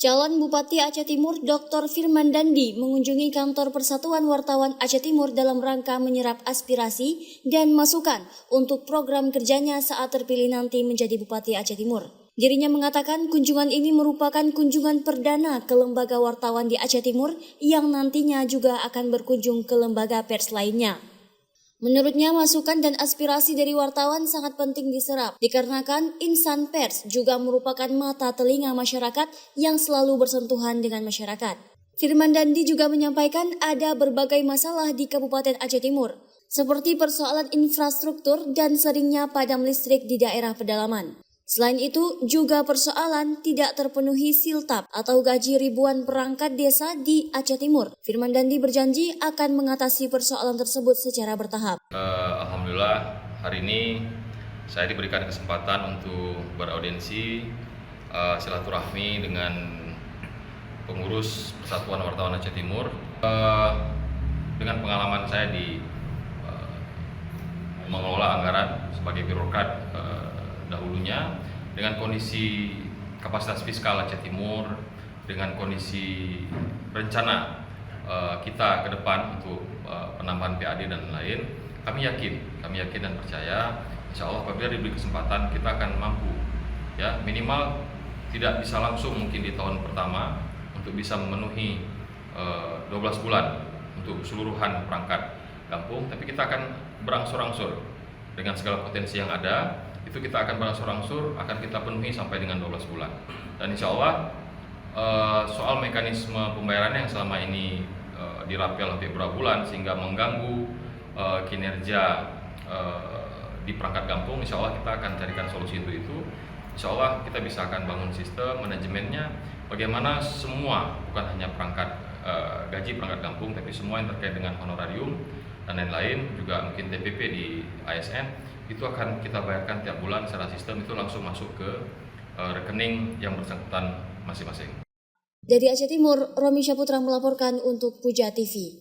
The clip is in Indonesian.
Calon Bupati Aceh Timur Dr. Firman Dandi mengunjungi kantor Persatuan Wartawan Aceh Timur dalam rangka menyerap aspirasi dan masukan untuk program kerjanya saat terpilih nanti menjadi Bupati Aceh Timur. Dirinya mengatakan kunjungan ini merupakan kunjungan perdana ke lembaga wartawan di Aceh Timur yang nantinya juga akan berkunjung ke lembaga pers lainnya. Menurutnya, masukan dan aspirasi dari wartawan sangat penting diserap, dikarenakan insan pers juga merupakan mata telinga masyarakat yang selalu bersentuhan dengan masyarakat. Firman Dandi juga menyampaikan ada berbagai masalah di Kabupaten Aceh Timur, seperti persoalan infrastruktur dan seringnya padam listrik di daerah pedalaman. Selain itu, juga persoalan tidak terpenuhi siltap atau gaji ribuan perangkat desa di Aceh Timur. Firman Dandi berjanji akan mengatasi persoalan tersebut secara bertahap. Alhamdulillah, hari ini saya diberikan kesempatan untuk beraudiensi silaturahmi dengan pengurus Persatuan Wartawan Aceh Timur. Dengan pengalaman saya di mengelola anggaran sebagai birokrat dahulunya, dengan kondisi kapasitas fiskal Aceh Timur, dengan kondisi rencana kita ke depan untuk penambahan PAD dan lain, kami yakin dan percaya insya Allah apabila diberi kesempatan kita akan mampu, ya minimal tidak bisa langsung mungkin di tahun pertama untuk bisa memenuhi 12 bulan untuk keseluruhan perangkat kampung, tapi kita akan berangsur-angsur dengan segala potensi yang ada. Itu kita akan berangsur-angsur akan kita penuhi sampai dengan 12 bulan. Dan insya Allah soal mekanisme pembayarannya yang selama ini dirapel sampai beberapa bulan sehingga mengganggu kinerja di perangkat kampung, insya Allah kita akan carikan solusi itu. Insya Allah kita bisa akan bangun sistem manajemennya bagaimana semua, bukan hanya perangkat gaji perangkat kampung, tapi semua yang terkait dengan honorarium dan lain-lain, juga mungkin TPP di ASN, itu akan kita bayarkan tiap bulan secara sistem, itu langsung masuk ke rekening yang bersangkutan masing-masing. Dari Aceh Timur, Romi Syaputra melaporkan untuk Puja TV.